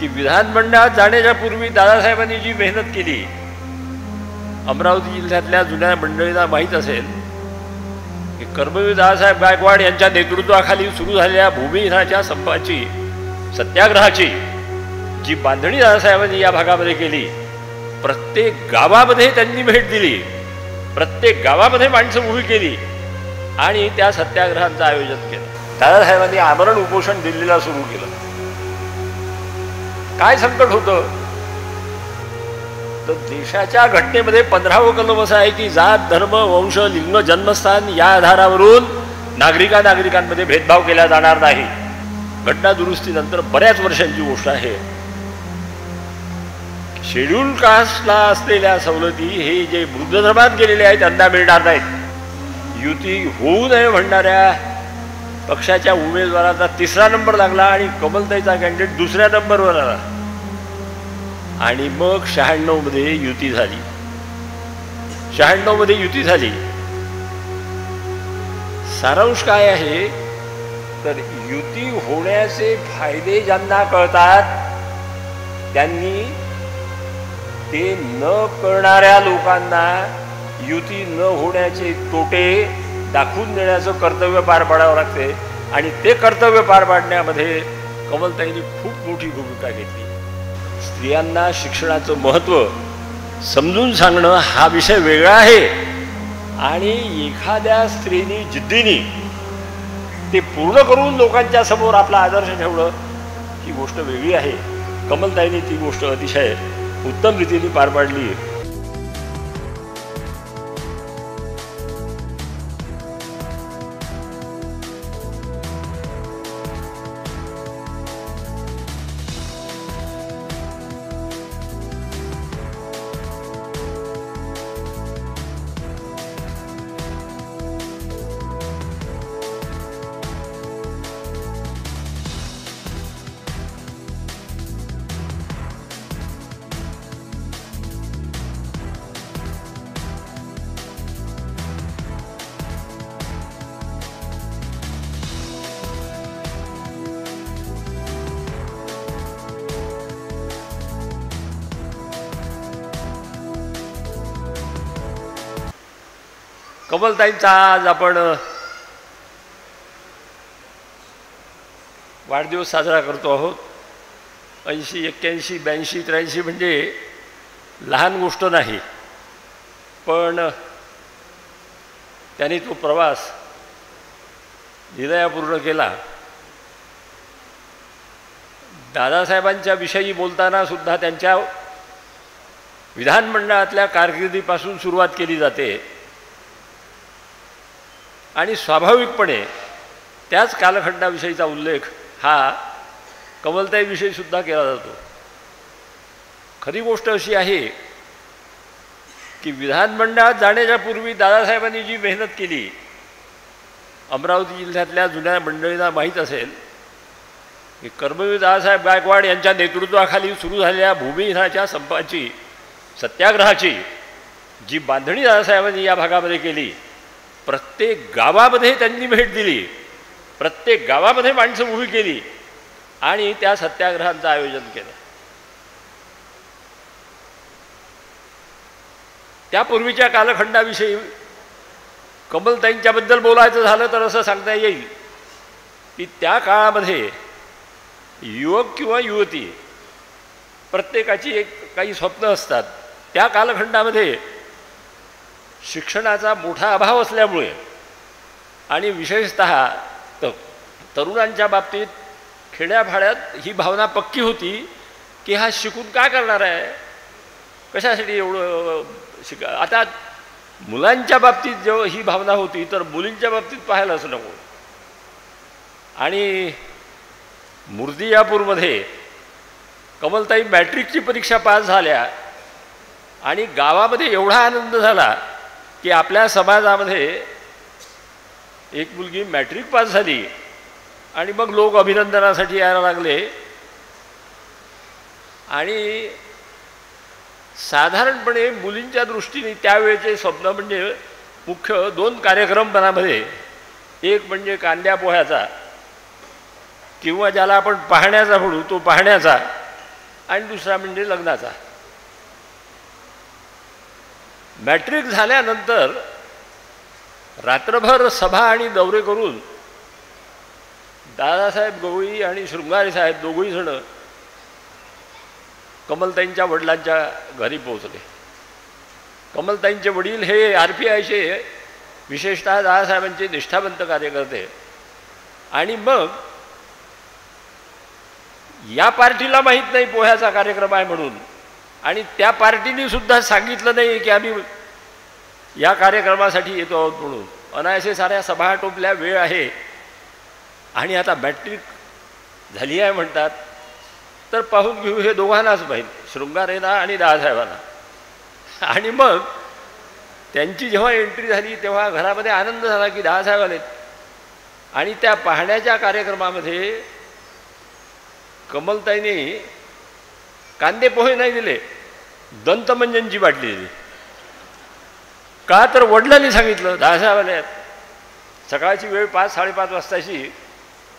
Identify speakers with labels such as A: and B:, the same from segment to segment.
A: की विधानमंडळात जाण्याच्या पूर्वी दादासाहेबांनी जी मेहनत केली, अमरावती जिल्ह्यातल्या जुन्या मंडळींना माहीत असेल की कर्मवीर दादासाहेब गायकवाड यांच्या नेतृत्वाखाली सुरू झालेल्या भूमिहीनाच्या संपाची, सत्याग्रहाची जी बांधणी दादासाहेबांनी या भागामध्ये केली, प्रत्येक गावामध्ये त्यांनी भेट दिली, प्रत्येक गावामध्ये माणसं उभी केली आणि त्या सत्याग्रहांचं आयोजन केलं. दादासाहेबांनी आमरण उपोषण दिल्लीला सुरू केलं. काय संकट होतं तर देशाच्या घटनेमध्ये 15वं कलम असं आहे की जात, धर्म, वंश, लिंग, जन्मस्थान या आधारावरून नागरिकांमध्ये भेदभाव केला जाणार नाही. घटना दुरुस्तीनंतर बऱ्याच वर्षांची गोष्ट आहे. शेड्यूल कास्टला असलेल्या सवलती हे जे बुद्ध धर्मात गेलेले आहेत त्यांना मिळणार नाहीत. युती होऊ नये म्हणणाऱ्या पक्षाच्या उमेदवाराचा 3रा नंबर लागला आणि कमलताईचा कॅन्डिडेट 2ऱ्या नंबरवर आला आणि मग 96 मध्ये युती झाली. 96 मध्ये युती झाली. सारांश काय आहे तर युती होण्याचे फायदे ज्यांना कळतात त्यांनी ते न कळणाऱ्या लोकांना युती न होण्याचे तोटे दाखवून देण्याचं कर्तव्य पार पाडावं लागते आणि ते कर्तव्य पार पाडण्यामध्ये कमलताईंनी खूप मोठी भूमिका घेतली. स्त्रियांना शिक्षणाचं महत्त्व समजून सांगणं हा विषय वेगळा आहे आणि एखाद्या स्त्रीनी जिद्दीने ते पूर्ण करून लोकांच्या समोर आपला आदर्श ठेवणं ही गोष्ट वेगळी आहे. कमलताईंनी ती गोष्ट अतिशय उत्तम रीतीने पार पाडली. कमलताईंचा आज आपण वाढदिवस साजरा करतो आहोत. 80, 81, 82, 83 म्हणजे लहान गोष्ट नाही, पण त्यांनी तो प्रवास हृदयपूर्ण केला. दादासाहेबांच्या विषयी बोलताना सुद्धा त्यांच्या विधानमंडळातल्या कारकिर्दीपासून सुरुवात केली जाते आणि स्वाभाविकपणे त्याच कालखंडाविषयीचा उल्लेख हा कमलताईविषयी सुद्धा केला जातो. खरी गोष्ट अशी आहे की विधानमंडळात जाण्याच्या पूर्वी दादासाहेबांनी जी मेहनत केली, अमरावती जिल्ह्यातल्या जुन्या मंडळींना माहीत असेल की कर्मवीर दादासाहेब गायकवाड यांच्या नेतृत्वाखाली सुरू झालेल्या भूमिहीनाच्या संपाची, सत्याग्रहाची जी बांधणी दादासाहेबांनी या भागामध्ये केली, प्रत्येक गावामध्ये त्यांनी भेट दिली, प्रत्येक गावामध्ये माणसं उभी केली आणि त्या सत्याग्रहांचं आयोजन केलं. त्यापूर्वीच्या कालखंडाविषयी कमलताईंच्याबद्दल बोलायचं झालं तर असं सांगता येईल की त्या काळामध्ये युवक किंवा युवती प्रत्येकाची काही स्वप्न असतात. त्या कालखंडामध्ये शिक्षणाचा मोठा अभाव असल्यामुळे आणि विशेषतः तरुणांच्या बाबतीत खेड्यापाड्यात ही भावना पक्की होती की हा शिकून काय करणार आहे, कशासाठी एवढं आता मुलांच्या बाबतीत जेव्हा ही भावना होती तर मुलींच्या बाबतीत पाहायलाच नको. आणि मूर्तिजापूरमध्ये कमलताई मॅट्रिकची परीक्षा पास झाल्या आणि गावामध्ये एवढा आनंद झाला की आपल्या समाजामध्ये एक मुलगी मॅट्रिक पास झाली आणि मग लोक अभिनंदनासाठी यायला लागले. आणि साधारणपणे मुलींच्या दृष्टीने त्यावेळेचे स्वप्न म्हणजे मुख्य 2 कार्यक्रम मनामध्ये, एक म्हणजे कांद्या पोह्याचा किंवा ज्याला आपण पाहण्याचा म्हणू तो पाहण्याचा, आणि दुसरा म्हणजे लग्नाचा. मॅट्रिक झाल्यानंतर रात्रभर सभा आणि दौरे करून दादासाहेब गवळी आणि शृंगारे साहेब दोघंही जण कमलताईंच्या वडिलांच्या घरी पोहोचले. कमलताईंचे वडील हे RPIचे विशेषतः दादासाहेबांचे निष्ठावंत कार्यकर्ते. आणि मग या पार्टीला माहीत नाही पोह्याचा कार्यक्रम आहे म्हणून, आणि त्या पार्टीने सुद्धा सांगितलं नाही की आम्ही या कार्यक्रमासाठी येतो आहोत म्हणून. अनायासे साऱ्या सभा टोपल्या, वेळ आहे आणि आता मॅट्रिक झाली आहे म्हणतात, तर पाहून घेऊ हे दोघांनाच पाहिजे, शृंगारेला आणि दादासाहेबांना. आणि मग त्यांची जेव्हा एंट्री झाली तेव्हा घरामध्ये आनंद झाला की दादासाहेब आलेत. आणि त्या पाहण्याच्या कार्यक्रमामध्ये कमलताईने कांदे पोहे नाही दिले, दंतमंजनची बाटली दिली. का तर वडिलांनी सांगितलं दादासाहेब आले आहेत, सकाळची वेळ 5-5:30 वाजताची,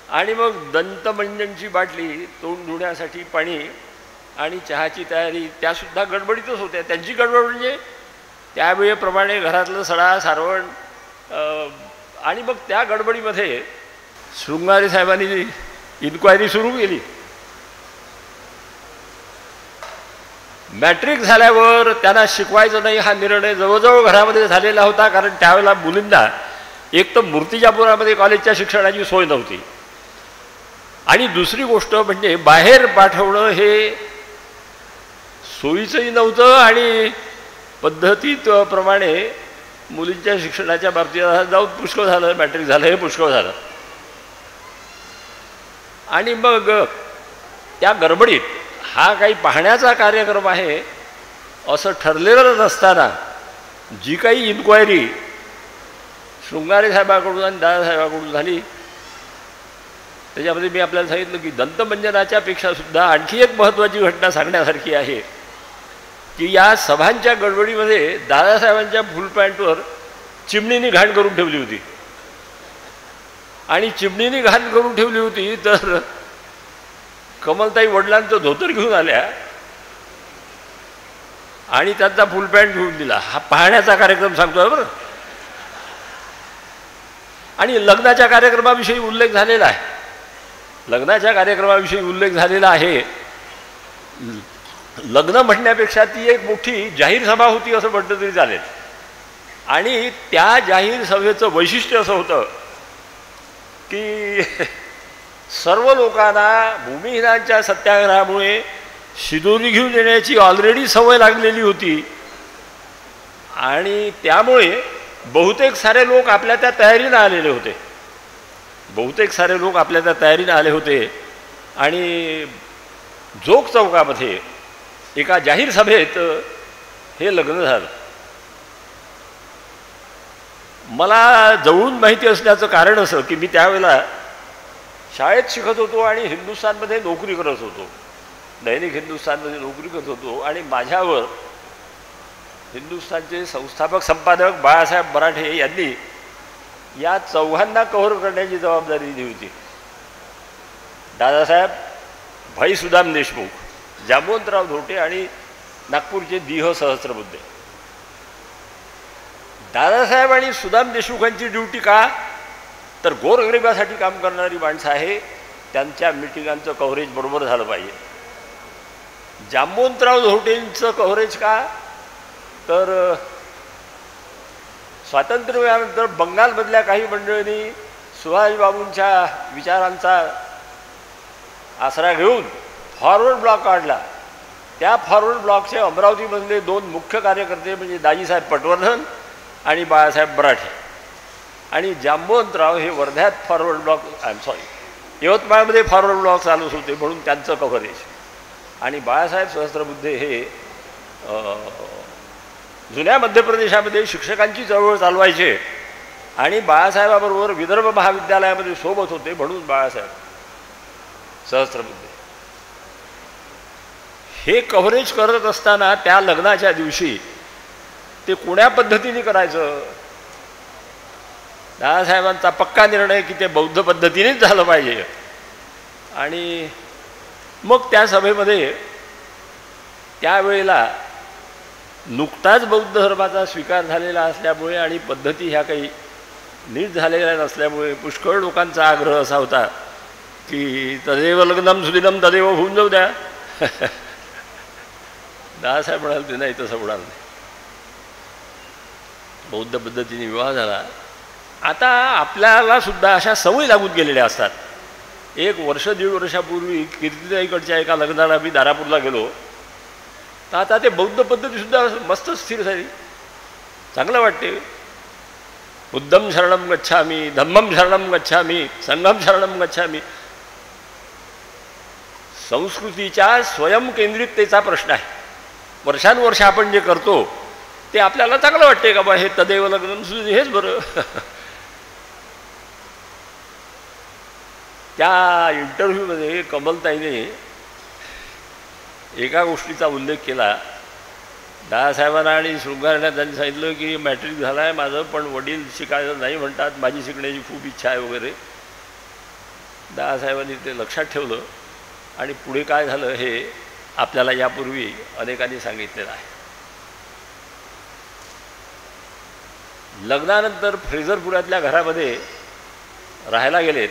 A: आणि मग दंतमंजनची बाटली, तोंड धुण्यासाठी पाणी आणि चहाची तयारी, त्यासुद्धा गडबडीतच होत्या. त्यांची गडबड म्हणजे त्यावेळेप्रमाणे घरातलं सडा सारवण. आणि मग त्या गडबडीमध्ये शृंगारे साहेबांनी इन्क्वायरी सुरू केली. मॅट्रिक झाल्यावर त्यांना शिकवायचं नाही हा निर्णय जवळजवळ घरामध्ये झालेला होता, कारण त्यावेळेला मुलींना एक तर मूर्तिजापुरामध्ये कॉलेजच्या शिक्षणाची सोय नव्हती, आणि दुसरी गोष्ट म्हणजे बाहेर पाठवणं हे सोयीचंही नव्हतं, आणि पद्धतीप्रमाणे मुलींच्या शिक्षणाच्या बाबतीत जाऊन पुष्कळ झालं, मॅट्रिक झालं हे पुष्कळ झालं. आणि मग त्या गडबडीत हा काही पाहण्याचा कार्यक्रम आहे असं ठरलेलं नसताना जी काही इन्क्वायरी शृंगारे साहेबाकडून आणि दादासाहेबाकडून झाली त्याच्यामध्ये मी आपल्याला सांगितलं की दंतमंजनाच्या पेक्षासुद्धा आणखी एक महत्त्वाची घटना सांगण्यासारखी आहे की या सभांच्या गडबडीमध्ये दादासाहेबांच्या फुल पॅन्टवर चिमणीने घाण करून ठेवली होती. आणि चिमणीने घाण करून ठेवली होती तर कमलताई वडिलांचं धोतर घेऊन आल्या आणि त्यांचा फुल पॅन्ट घेऊन दिला. हा पाहण्याचा कार्यक्रम सांगतोय बरं. आणि लग्नाच्या कार्यक्रमाविषयी उल्लेख झालेला आहे. लग्नाच्या कार्यक्रमाविषयी उल्लेख झालेला आहे. लग्न म्हणण्यापेक्षा ती एक मोठी जाहीर सभा होती असं म्हटलं तरी चालेल. आणि त्या जाहीर सभेचं वैशिष्ट्य असं होतं की सर्व लोकांना भूमिहीनांच्या सत्याग्रहामुळे शिदोरी घेऊन येण्याची ऑलरेडी सवय लागलेली होती आणि त्यामुळे बहुतेक सारे लोक आपल्या त्या तयारीनं आलेले होते. बहुतेक सारे लोक आपल्या त्या तयारीनं आले होते आणि जोग चौकामध्ये एका जाहीर सभेत हे लग्न झालं. मला जवळून माहिती असण्याचं कारण असं की मी त्यावेळेला शाळेत शिकत होतो आणि हिंदुस्थानमध्ये नोकरी करत होतो. दैनिक हिंदुस्थानमध्ये नोकरी करत होतो आणि माझ्यावर हिंदुस्थानचे संस्थापक संपादक बाळासाहेब बराठे यांनी या चौघांना कव्हर करण्याची जबाबदारी दिली होती. दादासाहेब, भाई सुदाम देशमुख, जांबुवंतराव धोटे आणि नागपूरचे दिह सहस्त्रबुद्धे. दादासाहेब आणि सुदाम देशमुखांची ड्युटी का तर गोरगरिबासाठी काम करणारी माणसं आहे, त्यांच्या मिटिंगांचं कव्हरेज बरोबर झालं पाहिजे. जांबुवंतराव धोटेंचं कव्हरेज का तर स्वातंत्र्य मिळाल्यानंतर बंगालमधल्या काही मंडळींनी सुभाषबाबूंच्या विचारांचा आसरा घेऊन फॉरवर्ड ब्लॉक काढला. त्या फॉरवर्ड ब्लॉकचे अमरावतीमधले दोन मुख्य कार्यकर्ते म्हणजे दाजीसाहेब पटवर्धन आणि बाळासाहेब बराठे. आणि जांबुवंतराव हे वर्ध्यात फॉरवर्ड ब्लॉक यवतमाळमध्ये फॉरवर्ड ब्लॉक चालूच होते म्हणून त्यांचं कव्हरेज. आणि बाळासाहेब सहस्त्रबुद्धे हे जुन्या मध्य प्रदेशामध्ये शिक्षकांची चळवळ चालवायचे आणि बाळासाहेबाबरोबर विदर्भ महाविद्यालयामध्ये सोबत होते म्हणून बाळासाहेब सहस्त्रबुद्धे हे कव्हरेज करत असताना त्या लग्नाच्या दिवशी ते कोण्या पद्धतीने करायचं. दादासाहेबांचा पक्का निर्णय की ते बौद्ध पद्धतीनेच झालं पाहिजे. आणि मग त्या सभेमध्ये त्यावेळेला नुकताच बौद्ध धर्माचा स्वीकार झालेला असल्यामुळे आणि पद्धती ह्या काही नीट झालेल्या नसल्यामुळे पुष्कळ लोकांचा आग्रह असा होता की तदेव लग्नम सुदिनम तदेव होऊन जाऊ द्या. दादासाहेब म्हणाले ते नाही, तसं होणार नाही. बौद्ध पद्धतीने विवाह झाला. आता आपल्याला सुद्धा अशा सवयी लागून गेलेल्या असतात. 1 वर्ष 1.5 वर्षापूर्वी कीर्तिताईकडच्या एका लग्नाला मी दारापूरला गेलो, तर आता ते बौद्ध पद्धतीसुद्धा मस्त स्थिर झाली, चांगलं वाटते. बुद्धम शरणम गच्छामी, धम्मम शरणम गच्छामी, संघम शरणम गच्छामी. संस्कृतीच्या स्वयंकेंद्रिततेचा प्रश्न आहे. वर्षानुवर्ष आपण जे करतो ते आपल्याला चांगलं वाटते का बा, हे तदेव लग्नम हेच बरं. त्या इंटरव्ह्यूमध्ये कमलताईने एका गोष्टीचा उल्लेख केला. दादासाहेबांना आणि शृंगारांना त्यांनी सांगितलं की मॅट्रिक झाला आहे माझं, पण वडील शिकायचं नाही म्हणतात, माझी शिकण्याची खूप इच्छा आहे वगैरे. दादासाहेबांनी ते लक्षात ठेवलं आणि पुढे काय झालं हे आपल्याला यापूर्वी अनेकांनी सांगितलेलं आहे. लग्नानंतर फ्रेझरपुरातल्या घरामध्ये राहायला गेलेत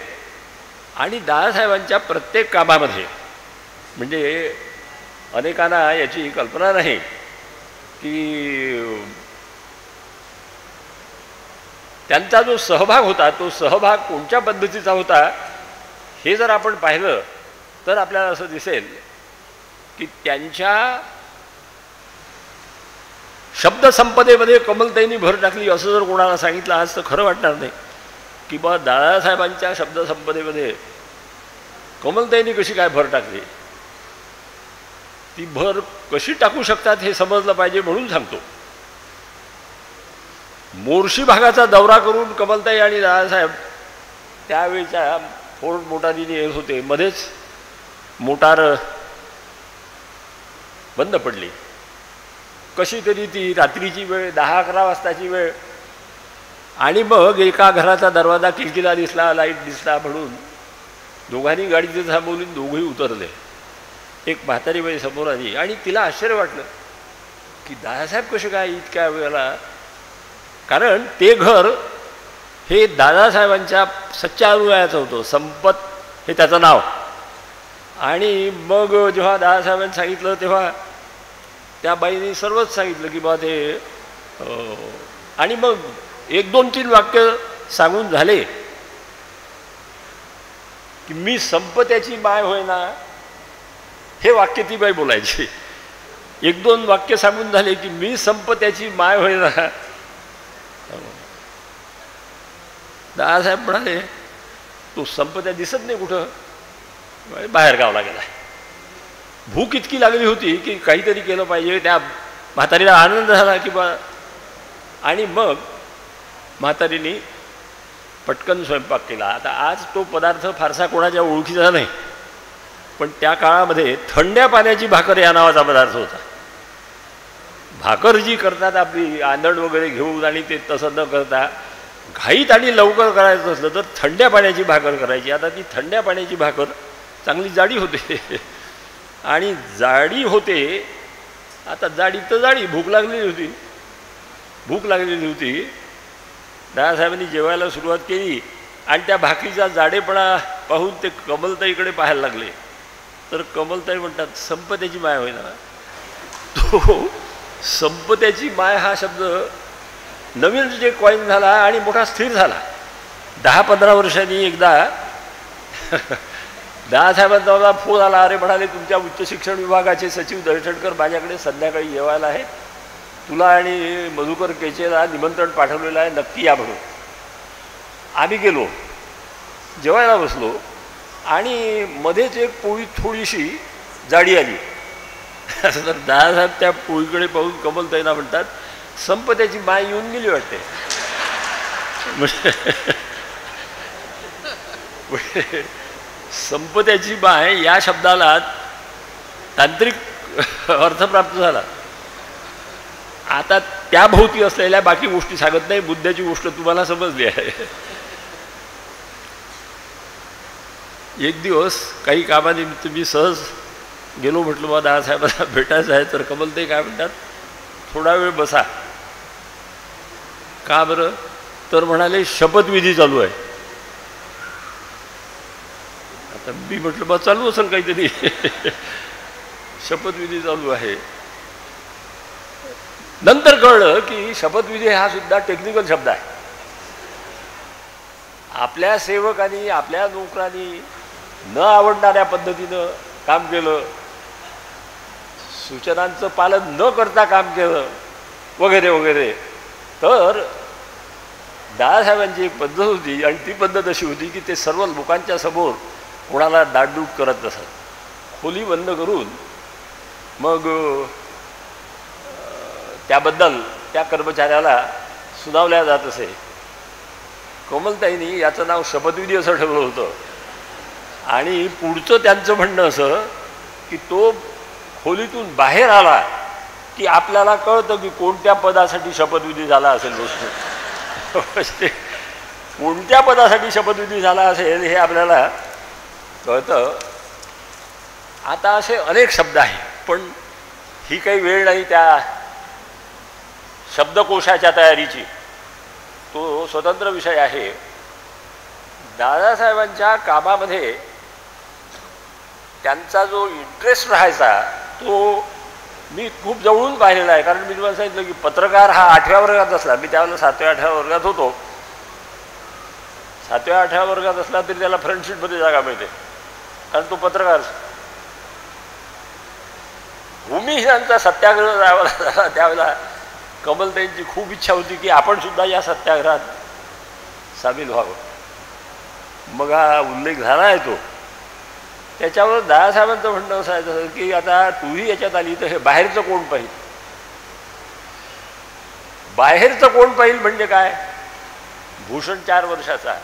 A: आणि दादासाहेबांच्या प्रत्येक कामामध्ये, म्हणजे अनेकांना याची कल्पना नाही की त्यांचा जो सहभाग होता तो सहभाग कोणत्या पद्धतीचा होता हे जर आपण पाहिलं तर आपल्याला असं दिसेल की त्यांच्या शब्दसंपदेमध्ये कमलताईंनी भर टाकली असं जर कोणाला सांगितलं आज तर खरं वाटणार नाही की बा दादासाहेबांच्या शब्दसंपदेमध्ये कमलताईंनी कशी काय भर टाकली. ती भर कशी टाकू शकतात हे समजलं पाहिजे म्हणून सांगतो. मोर्शी भागाचा दौरा करून कमलताई आणि दादासाहेब त्यावेळच्या फोर्ड मोटारीने येत होते. मध्येच मोटार बंद पडली. कशी तरी ती रात्रीची वेळ, 10-11 वाजताची वेळ, आणि मग एका घराचा दरवाजा किलकिला दिसला, लाईट दिसला म्हणून दोघांनी गाडी तिथे थांबवली, दोघंही उतरले. एक म्हातारी बाई समोर आली आणि तिला आश्चर्य वाटलं की दादासाहेब कसे काय इतक्या वेळेला, कारण ते घर हे दादासाहेबांच्या सच्च्या अनुयायाचं होतं. संपत हे त्याचं नाव. आणि मग जेव्हा दादासाहेबांनी सांगितलं तेव्हा त्या बाईने सर्वच सांगितलं की बा ते, आणि मग 1-2-3 वाक्य सांगून झाले की मी संपत्याची माय होय ना, हे वाक्य ती बाई बोलायची. 1-2 वाक्य सांगून झाले की मी संपत्याची माय होय ना. दादासाहेब म्हणाले तो संपत्या दिसत नाही कुठं, बाहेर गावला गेला. भूक इतकी लागली होती की काहीतरी केलं पाहिजे. त्या म्हातारीला आनंद झाला की बा, आणि मग म्हातारीने पटकन स्वयंपाक केला. आता आज तो पदार्थ फारसा कोणाच्या ओळखीचा नाही, पण त्या काळामध्ये थंड्या पाण्याची भाकर या नावाचा पदार्थ होता. भाकर जी करतात आपली आंधण वगैरे घेऊन, आणि ते तसं न करता घाईत आणि लवकर करायचं असलं तर थंड्या पाण्याची भाकर करायची. आता ती थंड्या पाण्याची भाकर चांगली जाडी होते आणि जाडी होते. आता जाडी तर जाडी, भूक लागलेली होती. दादासाहेबांनी जेवायला सुरुवात केली आणि त्या भाकरीचा जाडेपणा पाहून ते कमलताईकडे पाहायला लागले. तर कमलताई म्हणतात संपत्याची माय होय ना. तो संपत्याची माय हा शब्द नवीन जे कॉईन झाला आणि मोठा स्थिर झाला. 10-15 वर्षांनी एकदा दादासाहेबांचा मला फोन आला. अरे म्हणाले तुमच्या उच्च शिक्षण विभागाचे सचिव दर्शनकर माझ्याकडे संध्याकाळी जेवायला आहे, तुला आणि मधुकर केचेला निमंत्रण पाठवलेलं आहे, नक्की या म्हणून. आम्ही गेलो, जेवायला बसलो आणि मध्येच एक पोळी थोडीशी जाडी आली. तर दादासाहेब त्या पोळीकडे पाहून कमलताईंना म्हणतात संपत्याची माय येऊन गेली वाटते. संपत्याची माय या शब्दाला तांत्रिक अर्थ प्राप्त झाला. आता त्या भोवती असलेल्या बाकी गोष्टी सांगत नाही, बुद्धाची गोष्ट तुम्हाला समजली आहे. एक दिवस काही कामानिमित्त मी सहज गेलो, म्हटलं बा दादासाहेबांना भेटायचं आहे. तर कमलताई काय म्हणतात, थोडा वेळ बसा. का बरं? तर म्हणाले शपथविधी चालू आहे. आता मी म्हटलं बा चालू असेल काहीतरी. शपथविधी चालू आहे. नंतर कळलं की शपथविधी हा सुद्धा टेक्निकल शब्द आहे. आपल्या सेवकांनी, आपल्या नोकरांनी न आवडणाऱ्या पद्धतीनं काम केलं, सूचनांचं पालन न करता काम केलं वगैरे वगैरे, तर दादासाहेबांची एक पद्धत होती आणि ती पद्धत अशी होती की ते सर्व लोकांच्या समोर कोणाला दाटदूट करत असत. खोली बंद करून मग त्याबद्दल त्या कर्मचाऱ्याला सुनावल्या जात असे. कमलताईंनी याचं नाव शपथविधी असं ठेवलं होतं. आणि पुढचं त्यांचं म्हणणं असं की तो खोलीतून बाहेर आला की आपल्याला कळतं की कोणत्या पदासाठी शपथविधी झाला असेल. गोष्ट कोणत्या पदासाठी शपथविधी झाला असेल हे आपल्याला कळतं. आता असे अनेक शब्द आहेत, पण ही काही वेळ नाही त्या शब्दकोशाच्या तयारीची. तो स्वतंत्र विषय आहे. दादासाहेबांच्या कामामध्ये त्यांचा जो इंटरेस्ट राहायचा तो मी खूप जवळून पाहिलेला आहे. कारण मी तुम्हाला सांगितलं की पत्रकार हा 8व्या वर्गात असला, मी त्यावेळेला 7व्या-8व्या वर्गात होतो. 7व्या-8व्या वर्गात असला तरी त्याला फ्रंटशीटमध्ये जागा मिळते, कारण तो पत्रकार. भूमिहीनांचा सत्याग्रह झाला त्यावेळेला कमलताईंची खूप इच्छा होती की आपण सुद्धा या सत्याग्रहात सामील व्हावं. मग हा उल्लेख झाला आहे तो. त्याच्यावर दादासाहेबांचं म्हणणं असायचं की आता तूही याच्यात आली तर हे बाहेरचं कोण पाहिजे. बाहेरचं कोण पाहिजे म्हणजे काय? भूषण 4 वर्षाचा,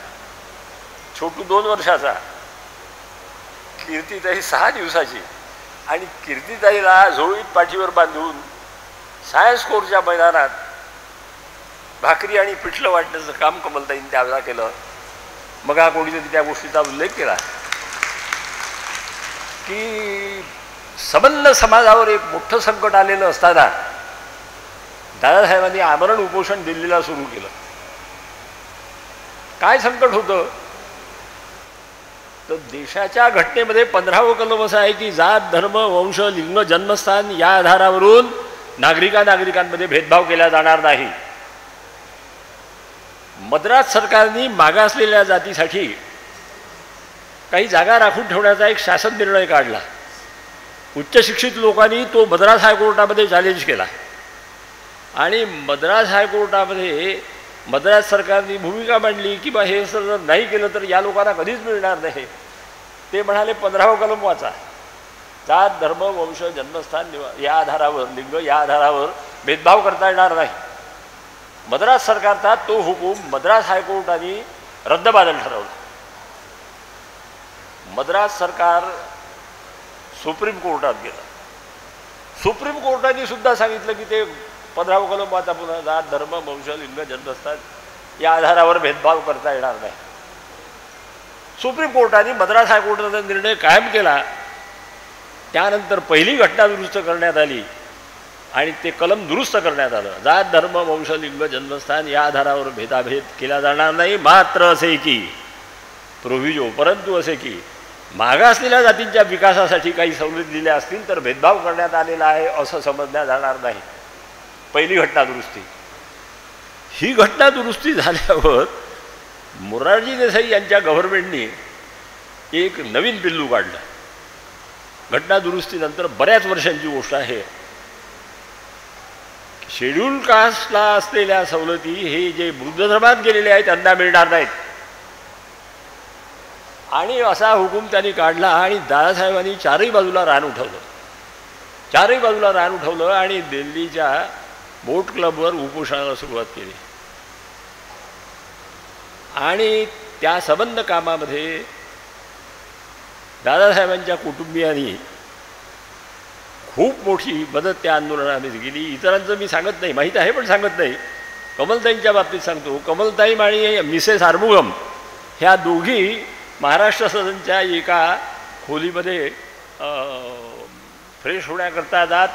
A: छोटू 2 वर्षाचा, कीर्तिताई 6 दिवसाची. आणि कीर्तिताईला झोळीत पाठीवर बांधून सायन्स कोरच्या मैदानात भाकरी आणि पिठलं वाटण्याचं काम कमलताईंनी त्यावेळेला केलं. मग हा कोणीतरी त्या गोष्टीचा उल्लेख केला की संबंध समाजावर एक मोठं संकट आलेलं असताना दादासाहेबांनी आमरण उपोषण दिल्लीला सुरू केलं. काय संकट होतं? तर देशाच्या घटनेमध्ये 15वं कलम असं आहे की जात, धर्म, वंश, लिंग, जन्मस्थान या आधारावरून नागरिकांमध्ये भेदभाव केला जाणार नाही. मद्रास सरकारने मागासलेल्या जातीसाठी काही जागा राखून ठेवण्याचा एक शासन निर्णय काढला. उच्च शिक्षित लोकांनी तो मद्रास हायकोर्टामध्ये चॅलेंज केला आणि मद्रास हायकोर्टामध्ये मद्रास सरकारने भूमिका मांडली की बा हे जर नाही केलं तर या लोकांना कधीच मिळणार नाही. ते म्हणाले 15वं कलम वाचा, जात, धर्म, वंश, जन्मस्थान या आधारावर, लिंग या आधारावर भेदभाव करता येणार नाही. मद्रास सरकारचा तो हुकूम मद्रास हायकोर्टाने रद्दबातल ठरवला. मद्रास सरकार सुप्रीम कोर्टात गेलं. सुप्रीम कोर्टाने सुद्धा सांगितलं की ते 15वं कलम वाचा पुन्हा, जात, धर्म, वंश, लिंग, जन्मस्थान या आधारावर भेदभाव करता येणार नाही. सुप्रीम कोर्टाने मद्रास हायकोर्टाचा निर्णय कायम केला. त्यानंतर पहिली घटना दुरुस्त करण्यात आली आणि ते कलम दुरुस्त करण्यात आलं. जात, धर्म, वंश, लिंग, जन्मस्थान या आधारावर भेदाभेद केला जाणार नाही. मात्र असे की प्रोव्हिजो, परंतु असे की मागासलेल्या जातींच्या विकासासाठी काही सवलती दिल्या असतील तर भेदभाव करण्यात आलेला आहे असं समजण्यात जाणार नाही. पहिली घटना दुरुस्ती. ही घटना दुरुस्ती झाल्यावर मोरारजी देसाई यांच्या गव्हर्नमेंटने एक नवीन पिल्लू काढलं. घटना दुरुस्तीनंतर बऱ्याच वर्षांची गोष्ट आहे. शेड्यूल कास्टला असलेल्या सवलती हे जे बुद्ध धर्मात गेलेले आहेत त्यांना मिळणार नाहीत. आणि असा हुकूम त्यांनी काढला आणि दादासाहेबांनी चारही बाजूला रान उठवलं. चारही बाजूला रान उठवलं आणि दिल्लीच्या बोट क्लबवर उपोषणाला सुरुवात केली. आणि त्या संबंध कामामध्ये दादासाहेबांच्या कुटुंबियांनी खूप मोठी मदत त्या आंदोलनामध्ये केली. इतरांचं मी सांगत नाही, माहीत आहे पण सांगत नाही. कमलताईंच्या बाबतीत सांगतो. कमलताई आणि मिसेस आर्मुगम ह्या दोघी महाराष्ट्र सदनच्या एका खोलीमध्ये फ्रेश होण्याकरता जात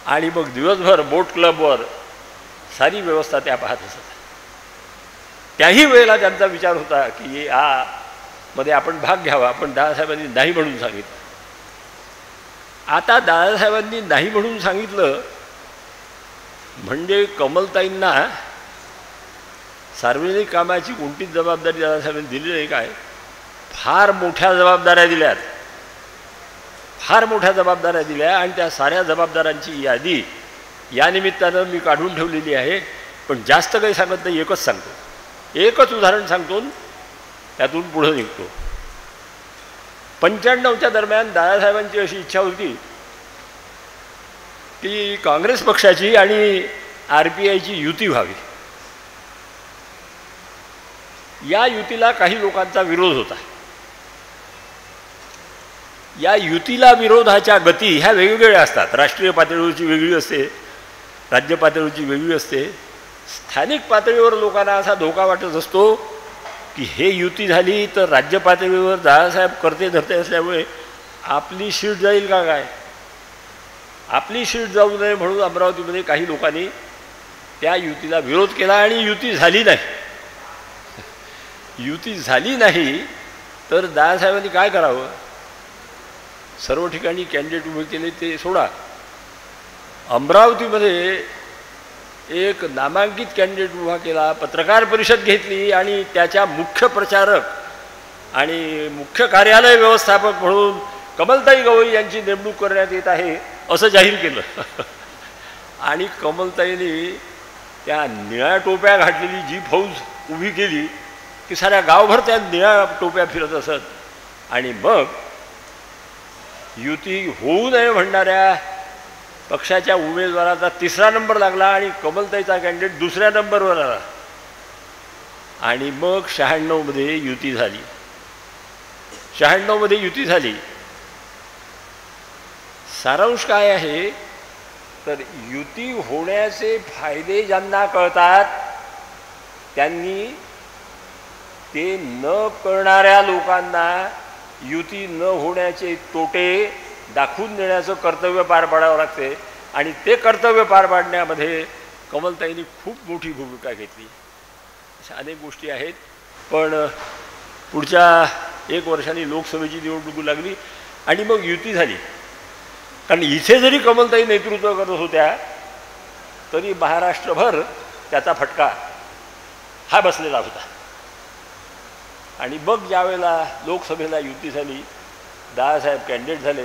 A: आणि मग दिवसभर बोट क्लबवर सारी व्यवस्था त्या पाहत असत. त्याही वेळेला त्यांचा विचार होता की मध्ये आपण भाग घ्यावा, पण दादासाहेबांनी नाही म्हणून सांगितलं. आता दादासाहेबांनी नाही म्हणून सांगितलं म्हणजे कमलताईंना सार्वजनिक कामाची कोणतीच जबाबदारी दादासाहेबांनी दिली नाही. काय फार मोठ्या जबाबदाऱ्या दिल्यात, फार मोठ्या जबाबदाऱ्या दिल्या आणि त्या साऱ्या जबाबदाऱ्यांची यादी या निमित्तानं मी काढून ठेवलेली आहे. पण जास्त काही सांगत नाही, एकच सांगतो, एकच उदाहरण सांगतो, त्यातून पुढं निघतो. 95च्या दरम्यान दादासाहेबांची अशी इच्छा होती की काँग्रेस पक्षाची आणि RPIची युती व्हावी. या युतीला काही लोकांचा विरोध होता. या युतीला विरोधाच्या गती ह्या वेगवेगळ्या असतात. राष्ट्रीय पातळीवरची वेगळी असते, राज्य पातळीवरची वेगळी असते. स्थानिक पातळीवर लोकांना असा धोका वाटत असतो की हे युती झाली तर राज्य पातळीवर दादासाहेब करते धरते असल्यामुळे आपली सीट जाईल का काय, आपली सीट जाऊ नये म्हणून अमरावतीमध्ये काही लोकांनी त्या युतीला विरोध केला आणि युती झाली नाही. युती झाली नाही तर दादासाहेबांनी काय करावं, सर्व ठिकाणी कॅन्डिडेट उभे केले ते सोडा, अमरावतीमध्ये एक नामांकित कॅन्डिडेट उभा केला, पत्रकार परिषद घेतली आणि त्याच्या मुख्य प्रचारक आणि मुख्य कार्यालय व्यवस्थापक म्हणून कमलताई गवई यांची नेमणूक करण्यात येत आहे असं जाहीर केलं. आणि कमलताईंनी त्या निळ्या टोप्या घातलेली जी फौज उभी केली की साऱ्या गावभर त्या निळ्या टोप्या फिरत असत. आणि मग युती होऊ नये म्हणणाऱ्या पक्षाच्या उमेदवाराचा 3रा नंबर लागला आणि कमलताईचा कॅन्डिडेट 2ऱ्या नंबरवर आला. आणि मग 96मध्ये युती झाली. 96मध्ये युती झाली. सारांश काय आहे तर युती होण्याचे फायदे ज्यांना कळतात त्यांनी ते न कळणाऱ्या लोकांना युती न होण्याचे तोटे दाखवून देण्याचं कर्तव्य पार पाडावं लागते. आणि ते कर्तव्य पार पाडण्यामध्ये कमलताईंनी खूप मोठी भूमिका घेतली. अशा अनेक गोष्टी आहेत. पण पुढच्या 1 वर्षांनी लोकसभेची निवडणूक लागली आणि मग युती झाली. कारण इथे जरी कमलताई नेतृत्व करत होत्या तरी महाराष्ट्रभर त्याचा फटका हा बसलेला होता. आणि मग ज्यावेळेला लोकसभेला युती झाली, दादासाहेब कॅन्डिडेट झाले.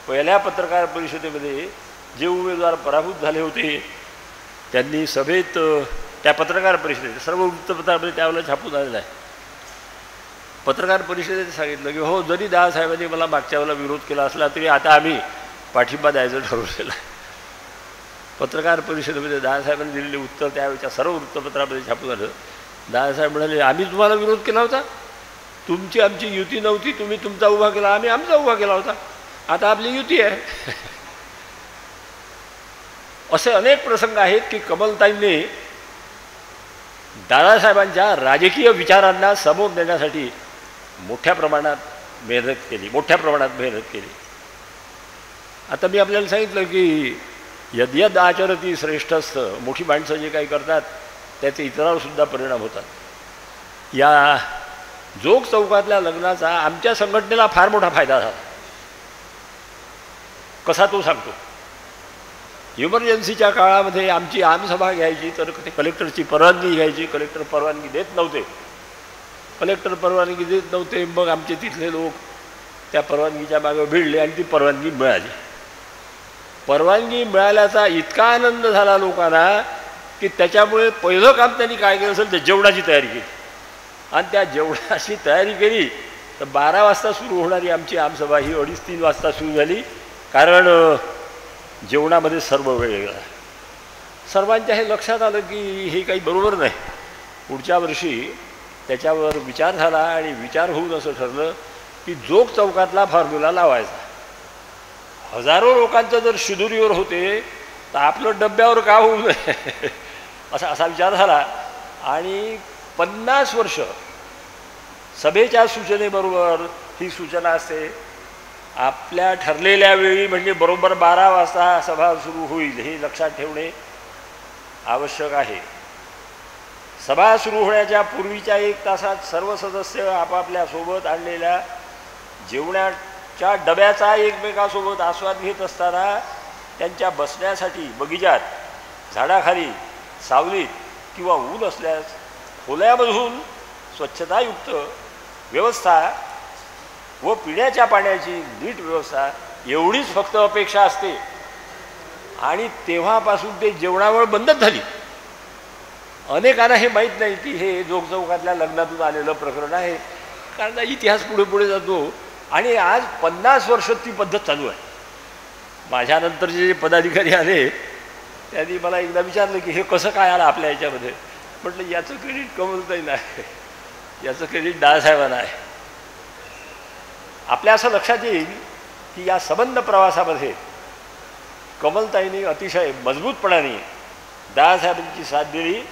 A: पहिल्या पत्रकार परिषदेमध्ये जे उमेदवार पराभूत झाले होते त्यांनी सभेत त्या पत्रकार परिषदेत सर्व वृत्तपत्रामध्ये त्यावेळेला छापून आलेला आहे. पत्रकार परिषदेत सांगितलं की हो, जरी दादासाहेबांनी मला मागच्या वेळेला विरोध केला असला तरी आता आम्ही पाठिंबा द्यायचं ठरवलेलं आहे. पत्रकार परिषदेमध्ये दादासाहेबांनी दिलेले उत्तर त्यावेळेच्या सर्व वृत्तपत्रामध्ये छापून आलं. दादासाहेब म्हणाले, आम्ही तुम्हाला विरोध केला होता, तुमची आमची युती नव्हती, तुम्ही तुमचा उभा केला, आम्ही आमचा उभा केला होता, आता आपली युती आहे. असे अनेक प्रसंग आहेत की कमलताईंनी दादासाहेबांच्या राजकीय विचारांना समोर नेण्यासाठी मोठ्या प्रमाणात मेहनत केली. आता मी आपल्याला सांगितलं की यद्यद आचरती श्रेष्ठस्थ, मोठी माणसं जे काही करतात त्याचे इतरांवर सुद्धा परिणाम होतात. या जोग चौकातल्या लग्नाचा आमच्या संघटनेला फार मोठा फायदा झाला. कसा तो सांगतो. इमर्जन्सीच्या काळामध्ये आमची आमसभा घ्यायची तर ते कलेक्टरची परवानगी घ्यायची. कलेक्टर परवानगी देत नव्हते. मग आमचे तिथले लोक त्या परवानगीच्या मागे भिडले आणि ती परवानगी मिळाली. परवानगी मिळाल्याचा इतका आनंद झाला लोकांना की त्याच्यामुळे पहिलं काम त्यांनी काय केलं असेल तर जेवणाची तयारी केली. आणि त्या जेवणाची तयारी केली तर 12 वाजता सुरू होणारी आमची आमसभा ही 2:30-3 वाजता सुरू झाली. कारण जेवणामध्ये सर्व वेळ गेला. सर्वांच्या हे लक्षात आलं की हे काही बरोबर नाही. पुढच्या वर्षी त्याच्यावर विचार झाला आणि विचार होऊन असं ठरलं की जोग चौकातला फॉर्म्युला लावायचा. हजारो लोकांचं जर शिदुरीवर होते तर आपलं डब्यावर का होऊ नये असा विचार झाला. आणि 50 वर्ष सभेच्या सूचनेबरोबर ही सूचना असते आपल्या ठरलेल्या वेळी म्हणजे बरोबर 12 वाजता सभा सुरू होईल हे लक्षात ठेवणे आवश्यक आहे. सभा सुरू होण्याच्या पूर्वीच्या 1 तासात सर्व सदस्य आपापल्या सोबत आणलेल्या जेवणाच्या डब्याचा एकमेकांसोबत आस्वाद घेत असताना त्यांच्या बसण्यासाठी बगीचात, झाडाखाली, सावलीत किंवा ऊन असल्यास खोल्यामधून स्वच्छतायुक्त व्यवस्था व पिण्याच्या पाण्याची नीट व्यवस्था एवढीच फक्त अपेक्षा असते. आणि तेव्हापासून ते जेवणावर बंदच झाली. अनेकांना हे माहीत नाही की हे जोगचौकातल्या लग्नातून आलेलं प्रकरण आहे, कारण इतिहास पुढे पुढे जातो आणि आज 50 वर्ष ती पद्धत चालू आहे. माझ्यानंतर जे पदाधिकारी आले त्यांनी मला एकदा विचारलं की हे कसं काय आलं आपल्या याच्यामध्ये. म्हटलं याचं क्रेडिट कमलताईंना आहे, याचं क्रेडिट दादासाहेबांना आहे. आपल्या असं लक्षात येईल की या संबंध प्रवासामध्ये कमलताईंनी अतिशय मजबूतपणाने दादासाहेबांची साथ दिली.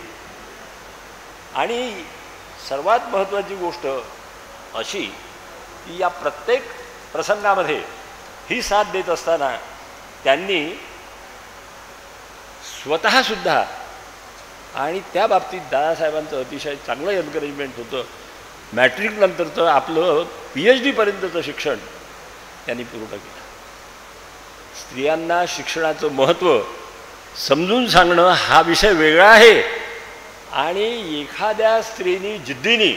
A: आणि सर्वात महत्त्वाची गोष्ट अशी की या प्रत्येक प्रसंगामध्ये ही साथ देत असताना त्यांनी स्वतःसुद्धा, आणि त्या बाबतीत दादासाहेबांचं अतिशय चांगलं एन्करेजमेंट होतं. मॅट्रिकनंतरचं आपलं PhD पर्यंतचं शिक्षण त्यांनी पूर्ण केलं. स्त्रियांना शिक्षणाचं महत्त्व समजून सांगणं हा विषय वेगळा आहे, आणि एखाद्या स्त्रीनी जिद्दीने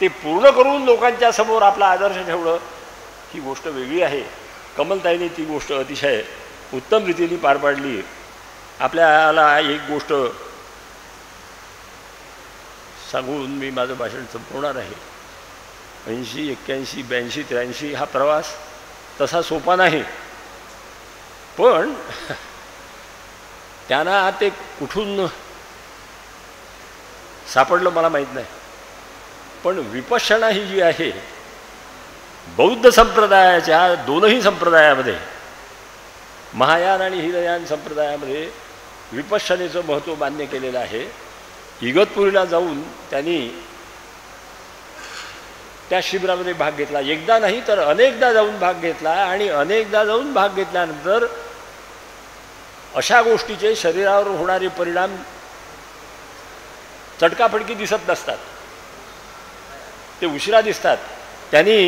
A: ते पूर्ण करून लोकांच्या समोर आपला आदर्श ठेवणं ही गोष्ट वेगळी आहे. कमलताईंनी ती गोष्ट अतिशय उत्तम रीतीने पार पाडली. आपल्याला एक गोष्ट सांगून मी माझं भाषण संपवणार आहे. 80, 81, 82, 83 हा प्रवास तसा सोपा नाही, पण त्यांना ते कुठून सापडलं मला माहीत नाही. पण विपश्यना ही जी आहे, बौद्ध संप्रदायाच्या दोनही संप्रदायामध्ये, महायान आणि हिनयान संप्रदायामध्ये विपश्यनेचं महत्त्व मान्य केलेलं आहे. इगतपुरीला जाऊन त्यांनी त्या शिबिरामध्ये भाग घेतला. एकदा नाही तर अनेकदा जाऊन भाग घेतला, आणि अनेकदा जाऊन भाग घेतल्यानंतर अशा गोष्टीचे शरीरावर होणारे परिणाम चटकाफटकी दिसत नसतात, ते उशिरा दिसतात. त्यांनी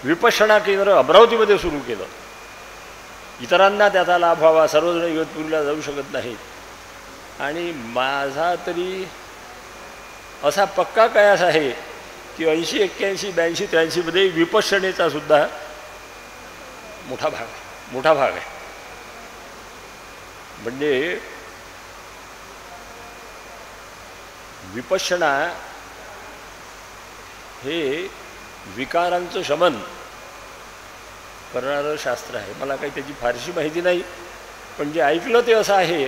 A: विपश्यना केंद्र अमरावतीमध्ये सुरू केलं. इतरांना त्याचा लाभ व्हावा, सर्वजण इगतपुरीला जाऊ शकत नाहीत. आणि माझा तरी असा पक्का कयास आहे की 80, 81, 82, 83 मध्ये विपश्यनेचा सुद्धा मोठा भाग आहे. म्हणजे विपश्यना हे विकारांचं शमन करणारं शास्त्र आहे. मला काही त्याची फारशी माहिती नाही, पण जे ऐकलं ते असं आहे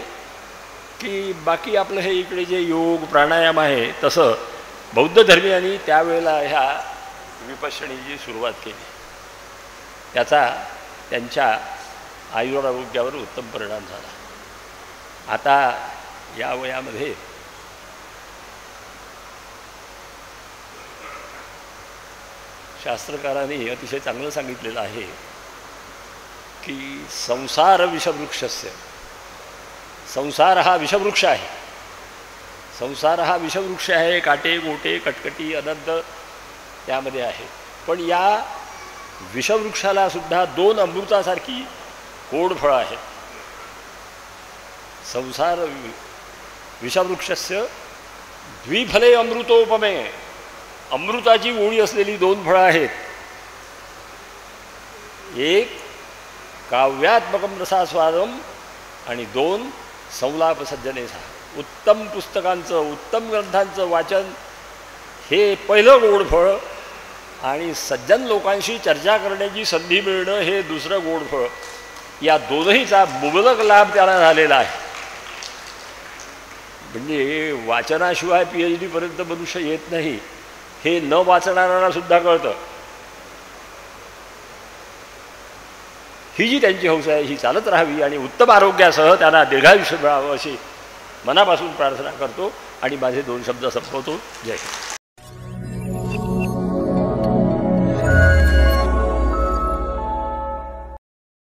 A: की बाकी आपलं हे इकडे जे योग प्राणायाम आहे तसं बौद्ध धर्मीयांनी त्यावेळेला ह्या विपश्यनेची सुरुवात केली. त्याचा त्यांच्या आयुरारोग्यावर उत्तम परिणाम झाला. आता या वयामध्ये शास्त्रकारांनी अतिशय चांगलं सांगितलेलं आहे की संसार विषवृक्षस्य, संसार हा विषवृक्ष आहे. संसार हा विषवृक्ष आहे. काटे गोटे कटकटी अनंत त्यामध्ये आहे. पण या विषवृक्षाला सुद्धा 2 अमृतासारखी गोड फळं आहेत. संसार विषवृक्षस्य द्विफले अमृतोपमे, अमृताची गोळी असलेली 2 फळं आहेत. एक काव्यात्मकम रसास्वादम आणि 2 संलाप सज्जनेसा. उत्तम पुस्तकांचं, उत्तम ग्रंथांचं वाचन हे पहिलं गोड फळ, आणि सज्जन लोकांशी चर्चा करण्याची संधी मिळणं हे दुसरं गोड फळ. या दोनहीचा मुबलक लाभ त्याला झालेला आहे. म्हणजे वाचनाशिवाय PhD पर्यंत मनुष्य येत नाही हे न वाचणाऱ्यांना सुद्धा कळतं. ही जी त्यांची हौस आहे ही चालत राहावी आणि उत्तम आरोग्यासह त्यांना दीर्घायुष्य मिळावं अशी मनापासून प्रार्थना करतो आणि माझे 2 शब्द संपवतो. जय हिंद.